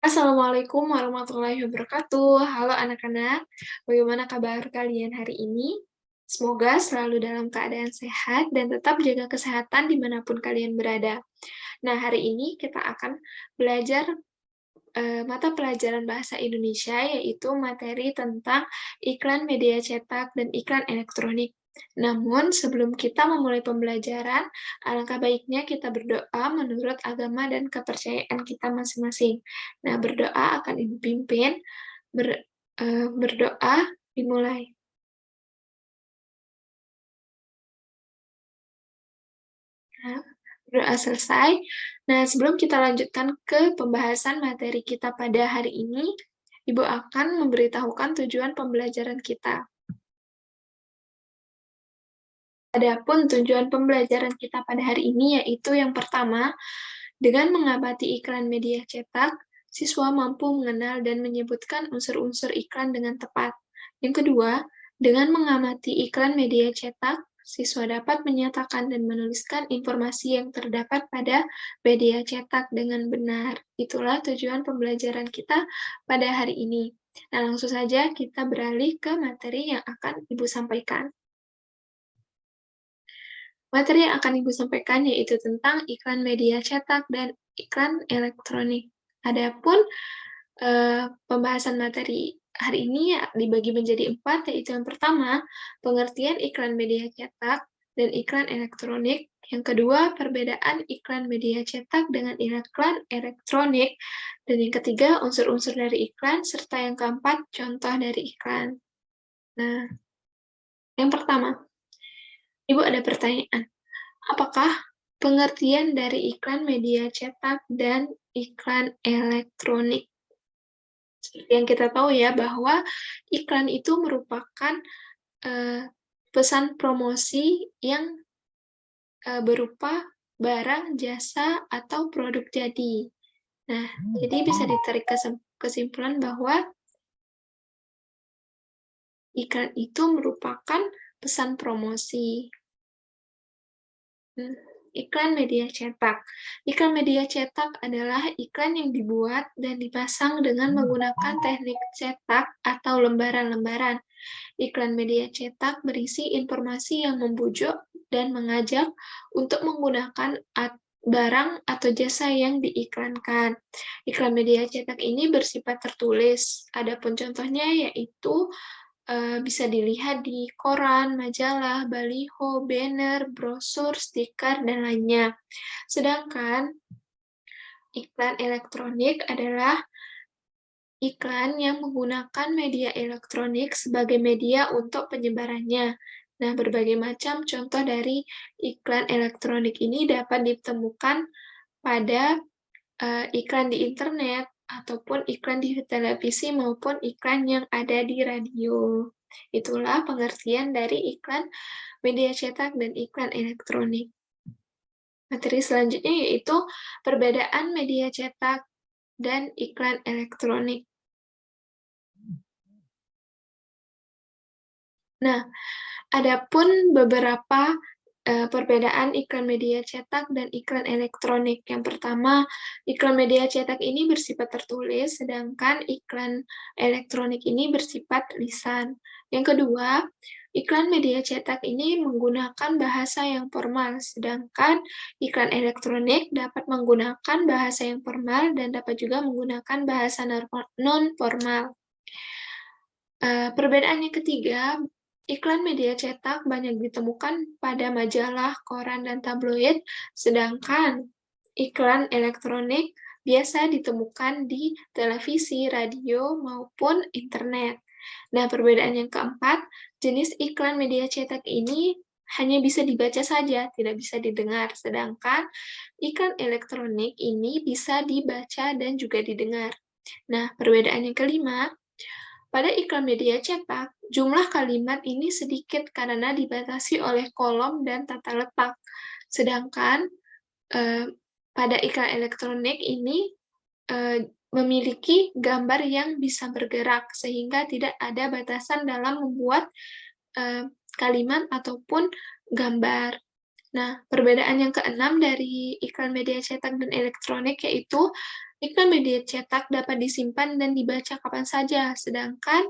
Assalamualaikum warahmatullahi wabarakatuh. Halo anak-anak, bagaimana kabar kalian hari ini? Semoga selalu dalam keadaan sehat dan tetap jaga kesehatan dimanapun kalian berada. Nah, hari ini kita akan belajar mata pelajaran bahasa Indonesia, yaitu materi tentang iklan media cetak dan iklan elektronik. Namun, sebelum kita memulai pembelajaran, alangkah baiknya kita berdoa menurut agama dan kepercayaan kita masing-masing. Nah, berdoa akan Ibu pimpin. Berdoa dimulai. Nah, berdoa selesai. Nah, sebelum kita lanjutkan ke pembahasan materi kita pada hari ini, Ibu akan memberitahukan tujuan pembelajaran kita. Adapun tujuan pembelajaran kita pada hari ini yaitu yang pertama, dengan mengamati iklan media cetak, siswa mampu mengenal dan menyebutkan unsur-unsur iklan dengan tepat. Yang kedua, dengan mengamati iklan media cetak, siswa dapat menyatakan dan menuliskan informasi yang terdapat pada media cetak dengan benar. Itulah tujuan pembelajaran kita pada hari ini. Nah, langsung saja kita beralih ke materi yang akan Ibu sampaikan. Materi yang akan Ibu sampaikan yaitu tentang iklan media cetak dan iklan elektronik. Adapun pembahasan materi hari ini ya dibagi menjadi 4, yaitu yang pertama, pengertian iklan media cetak dan iklan elektronik. Yang kedua, perbedaan iklan media cetak dengan iklan elektronik. Dan yang ketiga, unsur-unsur dari iklan, serta yang keempat, contoh dari iklan. Nah, yang pertama, Ibu ada pertanyaan. Apakah pengertian dari iklan media cetak dan iklan elektronik? Seperti yang kita tahu ya, bahwa iklan itu merupakan pesan promosi yang berupa barang, jasa, atau produk jadi. Nah, jadi bisa ditarik kesimpulan bahwa iklan itu merupakan pesan promosi. Iklan media cetak. Iklan media cetak adalah iklan yang dibuat dan dipasang dengan menggunakan teknik cetak atau lembaran-lembaran. Iklan media cetak berisi informasi yang membujuk dan mengajak untuk menggunakan barang atau jasa yang diiklankan. Iklan media cetak ini bersifat tertulis. Adapun contohnya yaitu bisa dilihat di koran, majalah, baliho, banner, brosur, stiker, dan lainnya. Sedangkan iklan elektronik adalah iklan yang menggunakan media elektronik sebagai media untuk penyebarannya. Nah, berbagai macam contoh dari iklan elektronik ini dapat ditemukan pada iklan di internet, ataupun iklan di televisi maupun iklan yang ada di radio. Itulah pengertian dari iklan media cetak dan iklan elektronik. Materi selanjutnya yaitu perbedaan media cetak dan iklan elektronik. Nah, adapun beberapa perbedaan iklan media cetak dan iklan elektronik. Yang pertama, iklan media cetak ini bersifat tertulis, sedangkan iklan elektronik ini bersifat lisan. Yang kedua, iklan media cetak ini menggunakan bahasa yang formal, sedangkan iklan elektronik dapat menggunakan bahasa yang formal dan dapat juga menggunakan bahasa non-formal. Perbedaan yang ketiga, iklan media cetak banyak ditemukan pada majalah, koran, dan tabloid, sedangkan iklan elektronik biasa ditemukan di televisi, radio, maupun internet. Nah, perbedaan yang keempat, jenis iklan media cetak ini hanya bisa dibaca saja, tidak bisa didengar, sedangkan iklan elektronik ini bisa dibaca dan juga didengar. Nah, perbedaan yang kelima, pada iklan media cetak, jumlah kalimat ini sedikit karena dibatasi oleh kolom dan tata letak. Sedangkan pada iklan elektronik ini memiliki gambar yang bisa bergerak, sehingga tidak ada batasan dalam membuat kalimat ataupun gambar. Nah, perbedaan yang keenam dari iklan media cetak dan elektronik yaitu Iklan media cetak dapat disimpan dan dibaca kapan saja, sedangkan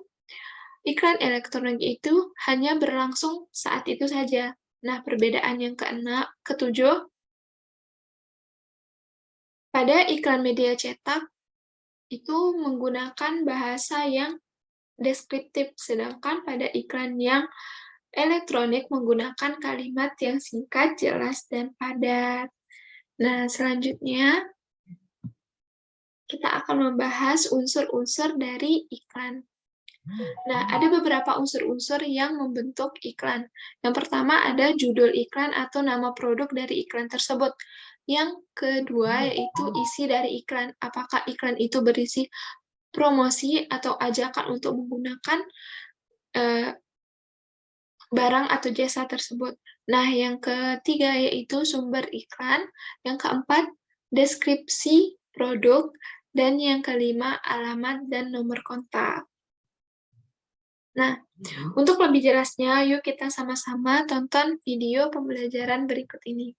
iklan elektronik itu hanya berlangsung saat itu saja. Nah, perbedaan yang ketujuh, pada iklan media cetak itu menggunakan bahasa yang deskriptif, sedangkan pada iklan yang elektronik menggunakan kalimat yang singkat, jelas, dan padat. Nah, selanjutnya kita akan membahas unsur-unsur dari iklan. Nah, ada beberapa unsur-unsur yang membentuk iklan. Yang pertama ada judul iklan atau nama produk dari iklan tersebut. Yang kedua yaitu isi dari iklan. Apakah iklan itu berisi promosi atau ajakan untuk menggunakan barang atau jasa tersebut. Nah, yang ketiga yaitu sumber iklan. Yang keempat, deskripsi produk. Dan yang kelima, alamat dan nomor kontak. Nah, untuk lebih jelasnya, yuk kita sama-sama tonton video pembelajaran berikut ini.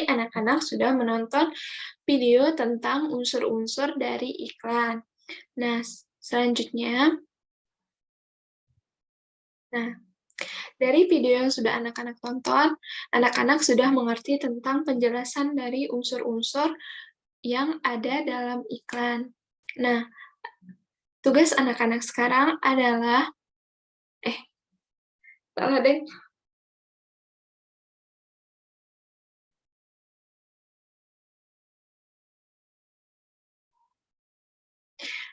Anak-anak sudah menonton video tentang unsur-unsur dari iklan. Nah, selanjutnya, dari video yang sudah anak-anak tonton, anak-anak sudah mengerti tentang penjelasan dari unsur-unsur yang ada dalam iklan. Nah, tugas anak-anak sekarang adalah, salah deh.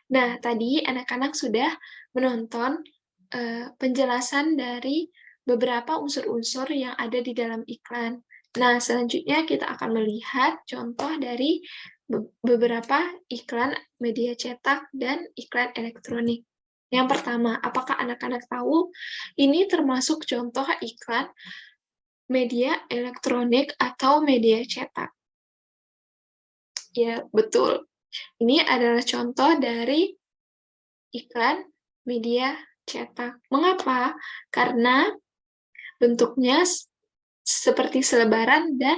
Nah, tadi anak-anak sudah menonton penjelasan dari beberapa unsur-unsur yang ada di dalam iklan. Nah, selanjutnya kita akan melihat contoh dari beberapa iklan media cetak dan iklan elektronik. Yang pertama, apakah anak-anak tahu ini termasuk contoh iklan media elektronik atau media cetak? Ya, betul. Ini adalah contoh dari iklan media cetak. Mengapa? Karena bentuknya seperti selebaran dan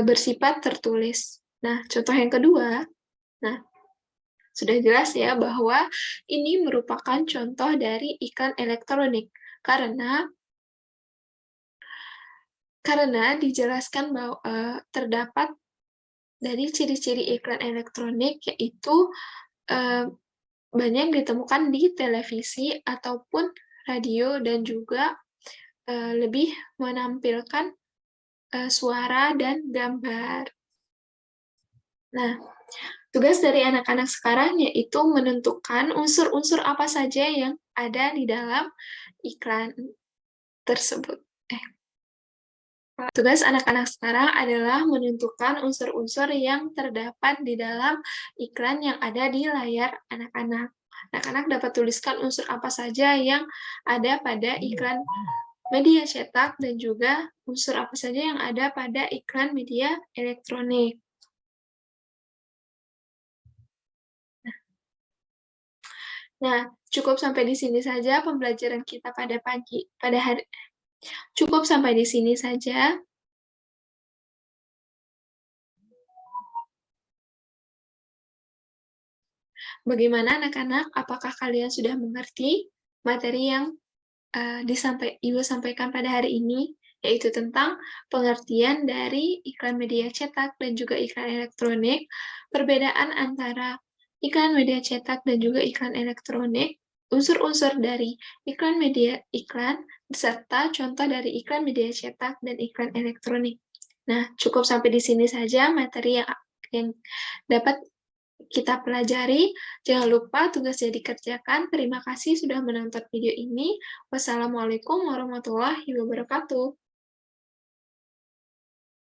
bersifat tertulis. Nah, contoh yang kedua, sudah jelas ya bahwa ini merupakan contoh dari iklan elektronik. Karena dijelaskan bahwa terdapat dari ciri-ciri iklan elektronik yaitu banyak ditemukan di televisi ataupun radio dan juga lebih menampilkan suara dan gambar. Nah, tugas dari anak-anak sekarang yaitu menentukan unsur-unsur apa saja yang ada di dalam iklan tersebut. Tugas anak-anak sekarang adalah menentukan unsur-unsur yang terdapat di dalam iklan yang ada di layar anak-anak. Anak-anak dapat tuliskan unsur apa saja yang ada pada iklan media cetak dan juga unsur apa saja yang ada pada iklan media elektronik. Nah, cukup sampai di sini saja pembelajaran kita Cukup sampai di sini saja. Bagaimana anak-anak? Apakah kalian sudah mengerti materi yang Ibu sampaikan pada hari ini, yaitu tentang pengertian dari iklan media cetak dan juga iklan elektronik, perbedaan antara iklan media cetak dan juga iklan elektronik, unsur-unsur dari iklan, beserta contoh dari iklan media cetak dan iklan elektronik. Nah, cukup sampai di sini saja materi yang dapat kita pelajari. Jangan lupa tugasnya dikerjakan. Terima kasih sudah menonton video ini. Wassalamualaikum warahmatullahi wabarakatuh.